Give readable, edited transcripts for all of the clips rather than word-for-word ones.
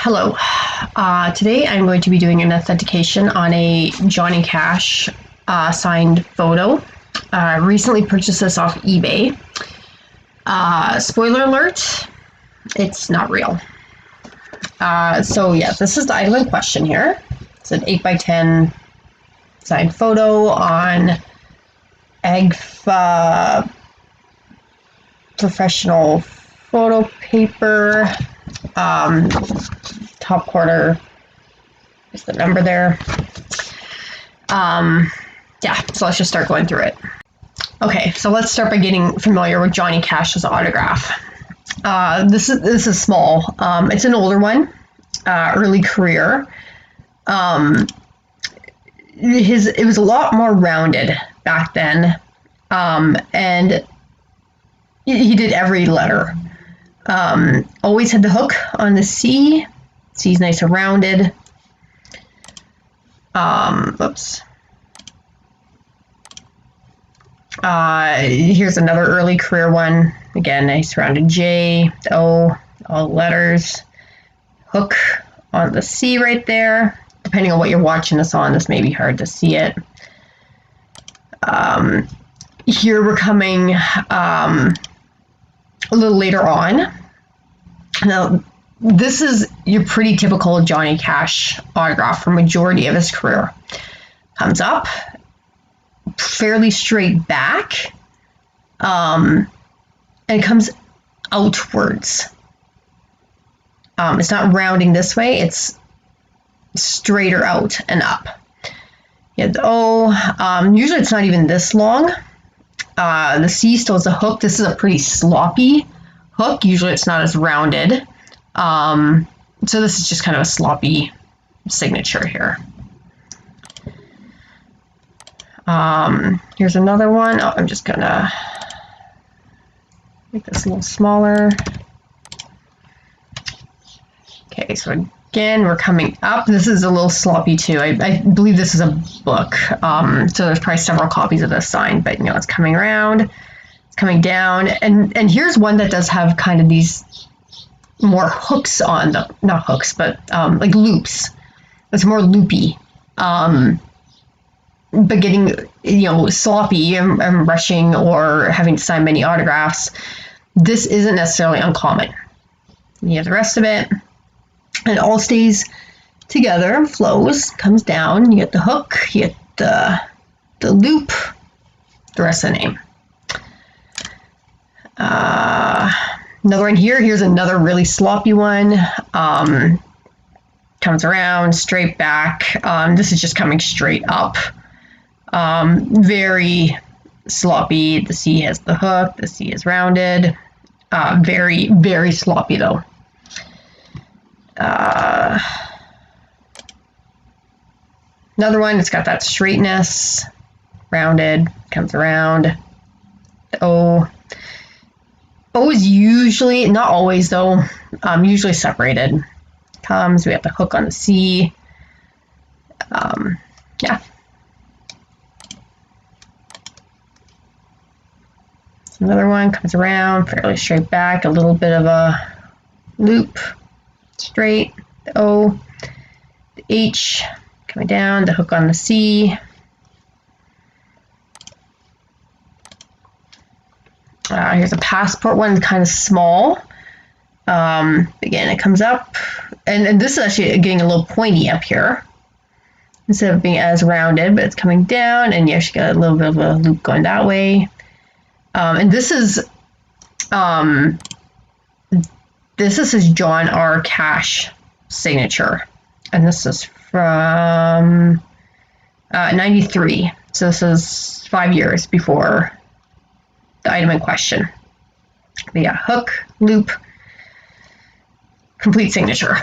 Hello. Today I'm going to be doing an authentication on a Johnny Cash signed photo. Recently purchased this off eBay. Spoiler alert, it's not real. This is the item in question here. It's an 8x10 signed photo on AGFA professional photo paper. Top corner is the number there. So let's just start going through it. Okay, so let's start by getting familiar with Johnny Cash's autograph. This is small. It's an older one, early career. It was a lot more rounded back then, and he did every letter. Always had the hook on the C. C's nice and rounded. Here's another early career one. Again, nice rounded J, O, all letters. Hook on the C right there. Depending on what you're watching this on, this may be hard to see it. Here we're coming a little later on. Now, this is your pretty typical Johnny Cash autograph for majority of his career. Comes up, fairly straight back, and comes outwards. It's not rounding this way, it's straighter out and up. You have the O, usually it's not even this long. The C still has a hook. This is a pretty sloppy hook. Usually it's not as rounded. So this is just kind of a sloppy signature here. Here's another one. Oh, I'm just gonna make this a little smaller. Okay, so again, we're coming up. This is a little sloppy too. I believe this is a book. So there's probably several copies of this signed, but it's coming around, it's coming down. And here's one that does have kind of these more hooks on them, not hooks, but like loops. It's more loopy. But getting, sloppy and rushing or having to sign many autographs, this isn't necessarily uncommon. You have the rest of it. It all stays together, flows, comes down. You get the hook, you get the loop, the rest of the name. Another one here. Here's another really sloppy one. Comes around, straight back. This is just coming straight up. Very sloppy. The C has the hook. The C is rounded. Very, very sloppy though. Another one, it's got that straightness, rounded, comes around. The O. O is usually, not always though, usually separated. Comes, we have the hook on the C. Another one comes around, fairly straight back, a little bit of a loop, straight, the O, the H, coming down, the hook on the C. Here's a passport one, kind of small. Again, it comes up, and this is actually getting a little pointy up here instead of being as rounded, but it's coming down, and you actually got a little bit of a loop going that way. And this is his John R. Cash signature, and this is from 93. So this is 5 years before the item in question. We got hook, loop, complete signature.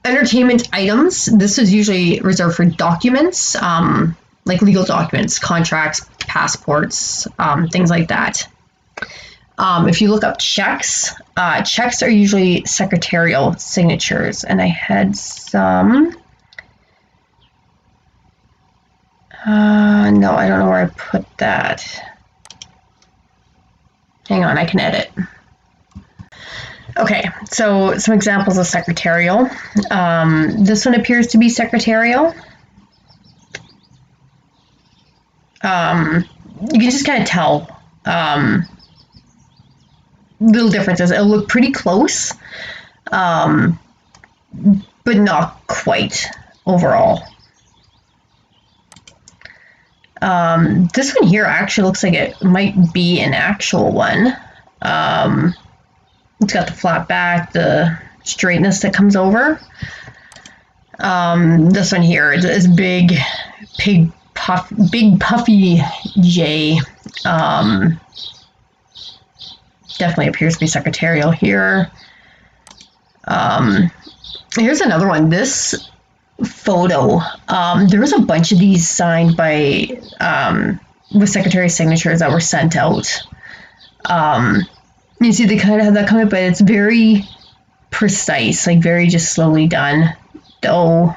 Entertainment items. This is usually reserved for documents, like legal documents, contracts, passports, things like that. If you look up checks, checks are usually secretarial signatures, and I had some. No, I don't know where I put that. Hang on, I can edit. Okay, so some examples of secretarial. This one appears to be secretarial. You can just kind of tell little differences. It'll look pretty close, but not quite overall. This one here actually looks like it might be an actual one. It's got the flat back, the straightness that comes over. This one here is big puffy J. Definitely appears to be secretarial here. Here's another one. This photo, there was a bunch of these signed by with secretary signatures that were sent out. You see they kind of have that comment, but it's very precise, like very just slowly done. The O,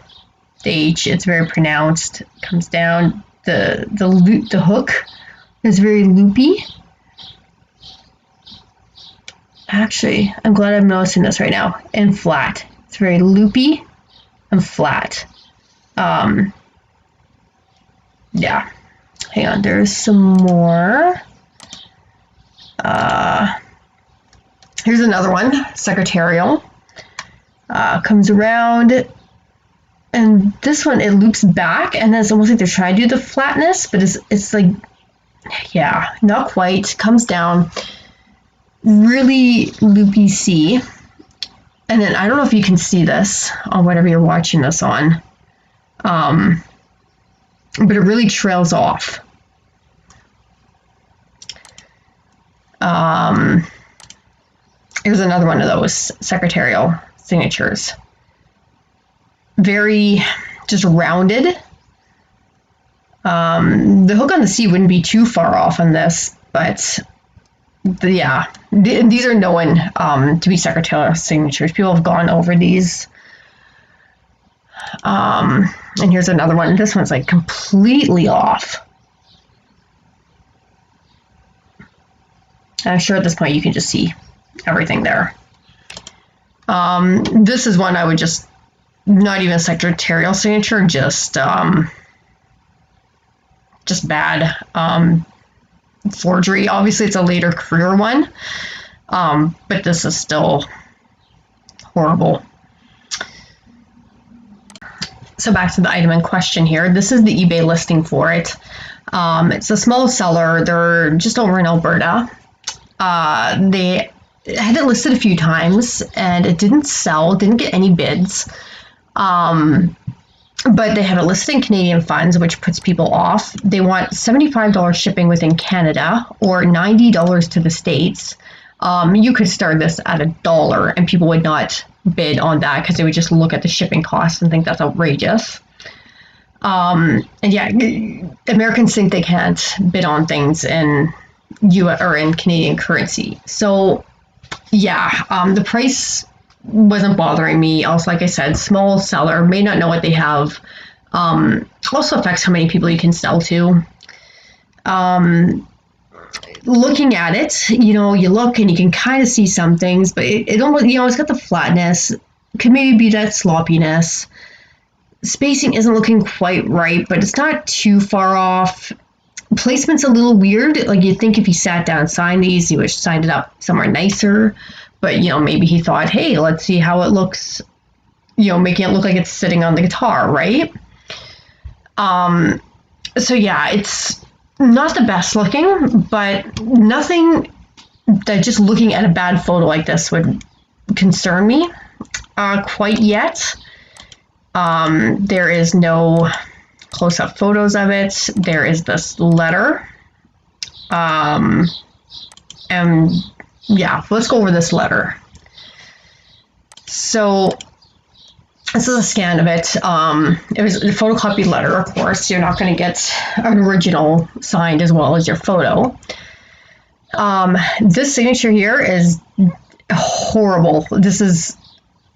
the H, it's very pronounced. Comes down. The hook is very loopy. Actually, I'm glad I'm noticing this right now. And flat. It's very loopy and flat. Yeah. Hang on, there's some more. Here's another one, secretarial. Comes around, and this one, it loops back, and then it's almost like they're trying to do the flatness, but it's like, yeah, not quite. Comes down, really loopy C. And then I don't know if you can see this on whatever you're watching this on, but it really trails off. Here's another one of those secretarial signatures. Very just rounded. The hook on the C wouldn't be too far off on this, but yeah, these are known to be secretarial signatures. People have gone over these. And here's another one. This one's like completely off. I'm sure at this point you can just see everything there. This is one I would just, not even a secretarial signature, just bad. Forgery. Obviously, it's a later career one, but this is still horrible. So back to the item in question here. This is the eBay listing for it. It's a small seller. They're just over in Alberta. They had it listed a few times, and it didn't sell, didn't get any bids. But they have it listed in Canadian funds, which puts people off. They want $75 shipping within Canada or $90 to the States. You could start this at $1 and people would not bid on that because they would just look at the shipping costs and think that's outrageous. And yeah, Americans think they can't bid on things in US or in Canadian currency. So yeah, the price wasn't bothering me. Also, like I said, small seller, may not know what they have. Also affects how many people you can sell to. Looking at it, you look and you can kind of see some things, but it almost, it's got the flatness. Could maybe be that sloppiness. Spacing isn't looking quite right, but it's not too far off. Placement's a little weird. Like you'd think if he sat down and signed these, he would have signed it up somewhere nicer. But, maybe he thought, hey, let's see how it looks, making it look like it's sitting on the guitar, right? So yeah, it's not the best looking, but nothing that just looking at a bad photo like this would concern me quite yet. There is no close-up photos of it. There is this letter. And yeah, let's go over this letter. So this is a scan of it. It was a photocopied letter, of course. You're not going to get an original signed as well as your photo. This signature here is horrible. This is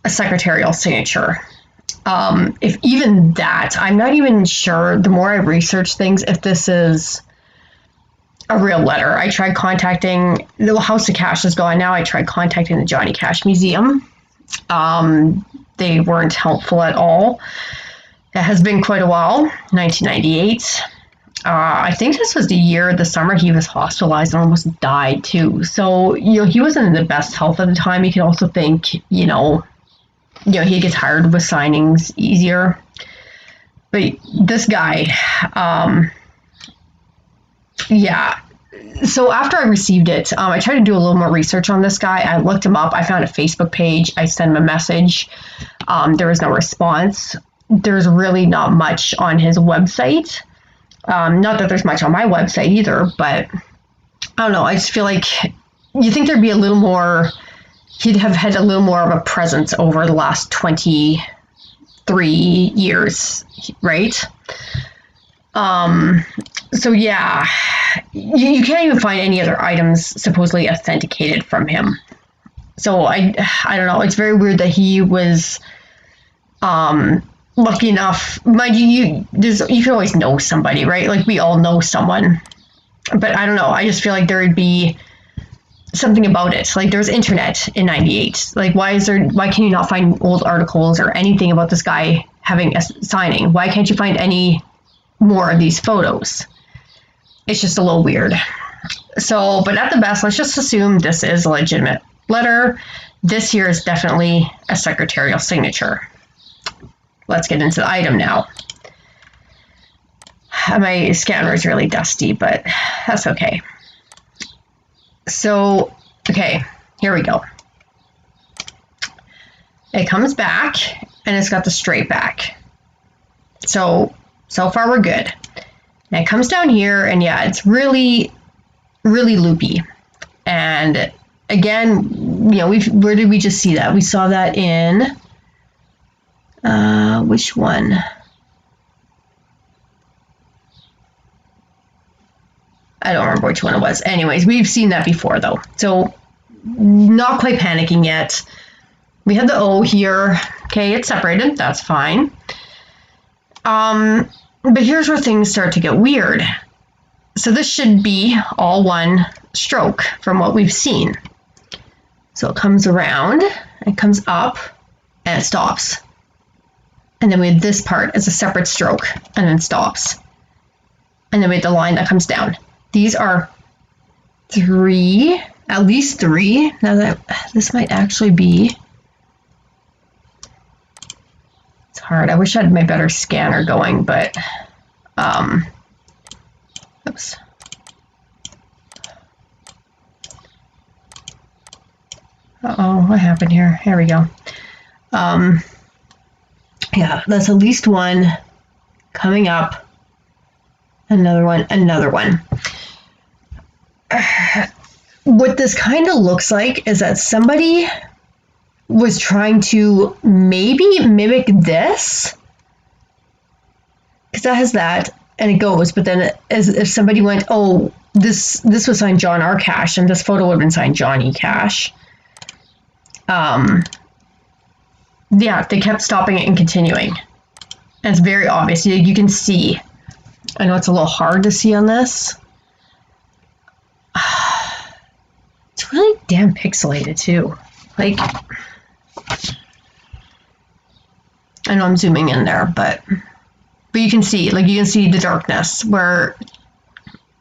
a secretarial signature. If even that, I'm not even sure, the more I research things, if this is a real letter. I tried contacting, the House of Cash is gone now. I tried contacting the Johnny Cash Museum. They weren't helpful at all. It has been quite a while, 1998. I think this was the summer he was hospitalized and almost died too. So, he wasn't in the best health at the time. You can also think, he'd get tired with signings easier. But this guy, yeah. So after I received it, I tried to do a little more research on this guy. I looked him up. I found a Facebook page. I sent him a message. There was no response. There's really not much on his website. Not that there's much on my website either, but I don't know. I just feel like you think there'd be a little more, he'd have had a little more of a presence over the last 23 years, right? So yeah, you can't even find any other items supposedly authenticated from him. So I don't know. It's very weird that he was lucky enough. Mind you, you can always know somebody, right? Like we all know someone. But I don't know. I just feel like there would be something about it. Like there's internet in '98. Like why can you not find old articles or anything about this guy having a signing? Why can't you find any more of these photos? It's just a little weird. So, but at the best, let's just assume this is a legitimate letter. This here is definitely a secretarial signature. Let's get into the item now. My scanner is really dusty, but that's okay. So, okay, here we go. It comes back, and it's got the straight back. So far we're good. And it comes down here, and yeah, it's really, really loopy. And again, where did we just see that? We saw that in, which one? I don't remember which one it was. Anyways, we've seen that before though. So not quite panicking yet. We have the O here. Okay, it's separated. That's fine. But here's where things start to get weird. So this should be all one stroke from what we've seen. So it comes around, it comes up, and it stops. And then we have this part as a separate stroke, and then stops. And then we have the line that comes down. These are at least three. Now that this might actually be, it's hard. I wish I had my better scanner going, but, oops. Uh-oh, what happened here? Here we go. Yeah, that's at least one coming up. Another one, another one. What this kind of looks like is that somebody was trying to maybe mimic this, because that has that and it goes, but then as if somebody went, oh, this was signed John R. Cash and this photo would have been signed Johnny Cash. Yeah, they kept stopping it and continuing. And it's very obvious. You can see. I know it's a little hard to see on this. It's really damn pixelated too. Like, I know I'm zooming in there, but you can see, the darkness where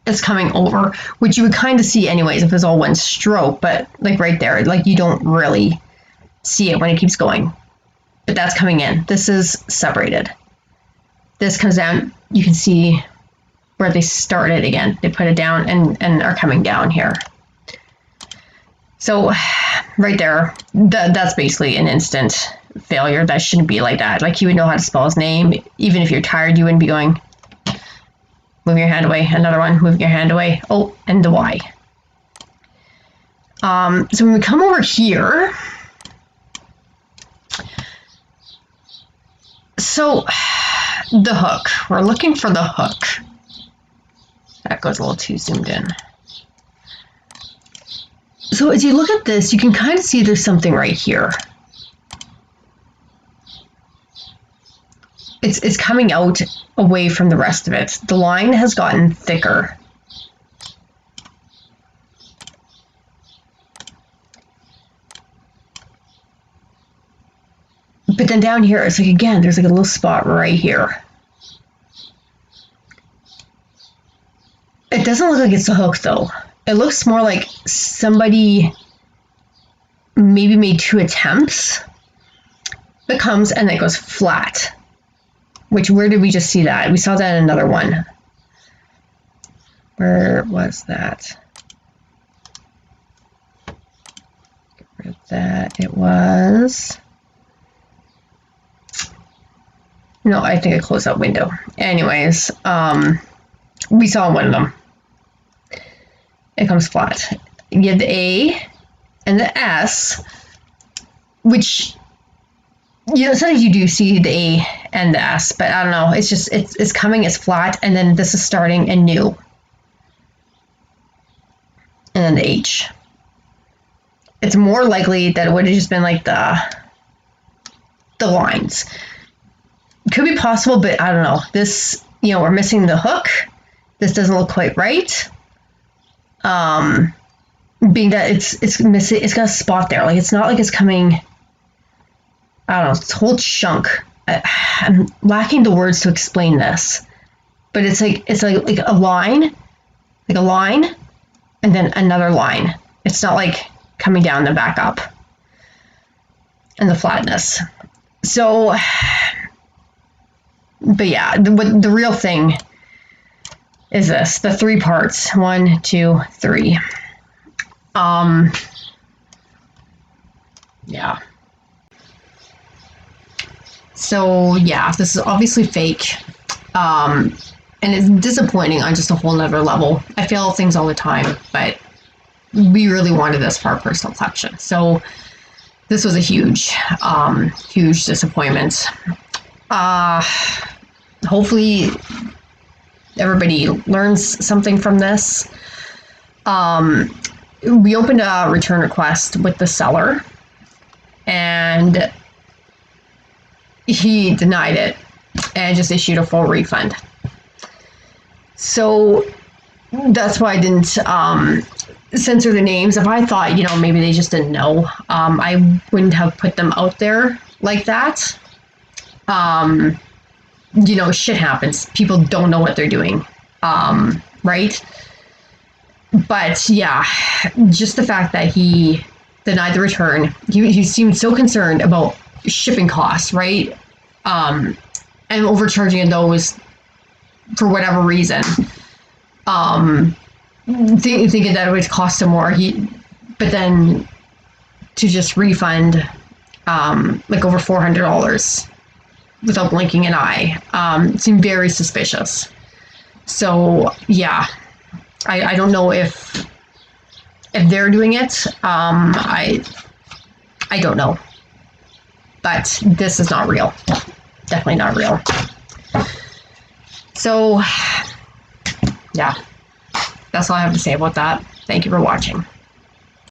it's coming over, which you would kind of see anyways if it was all one stroke, but like right there, like you don't really see it when it keeps going. But that's coming in. This is separated. This comes down, you can see where they started again. They put it down and are coming down here. So right there, that's basically an instant failure. That shouldn't be like that. Like, you would know how to spell his name. Even if you're tired, you wouldn't be going, move your hand away, another one, move your hand away. Oh, and the Y. So when we come over here, so the hook, we're looking for the hook. That goes a little too zoomed in. So as you look at this, you can kind of see there's something right here. It's coming out away from the rest of it. The line has gotten thicker. But then down here, it's like, again, there's like a little spot right here. It doesn't look like it's a hook though. It looks more like somebody maybe made 2 attempts. It comes and then it goes flat. Which, where did we just see that? We saw that in another one. Where was that? Get rid of that. It was... No, I think I closed that window. Anyways, we saw one of them. It comes flat. You have the A and the S, which, you know, sometimes you do see the A and the S, but I don't know. It's just, it's coming, it's flat, and then this is starting and new. And then the H. It's more likely that it would have just been like the lines. Could be possible, but I don't know. This, you know, we're missing the hook. This doesn't look quite right. Being that it's missing, it's got a spot there. Like, it's not like it's coming, I don't know, it's a whole chunk. I'm lacking the words to explain this, but it's like a line, and then another line. It's not like coming down and back up, and the flatness. So, but yeah, the real thing is this, the 3 parts, 1, 2, 3. Yeah. So yeah, this is obviously fake. And it's disappointing on just a whole nother level. I fail things all the time, but we really wanted this for our personal collection. So this was a huge, huge disappointment. Hopefully everybody learns something from this. We opened a return request with the seller, and he denied it and just issued a full refund. So that's why I didn't censor the names. If I thought, you know, maybe they just didn't know, I wouldn't have put them out there like that. You know, shit happens. People don't know what they're doing, right? But yeah, just the fact that he denied the return, he seemed so concerned about shipping costs, right? And overcharging those for whatever reason. Thinking that it would cost him more. But then to just refund like over $400 without blinking an eye, seemed very suspicious. So yeah, I don't know if they're doing it. I don't know, but this is not real. Definitely not real. So yeah, that's all I have to say about that. Thank you for watching.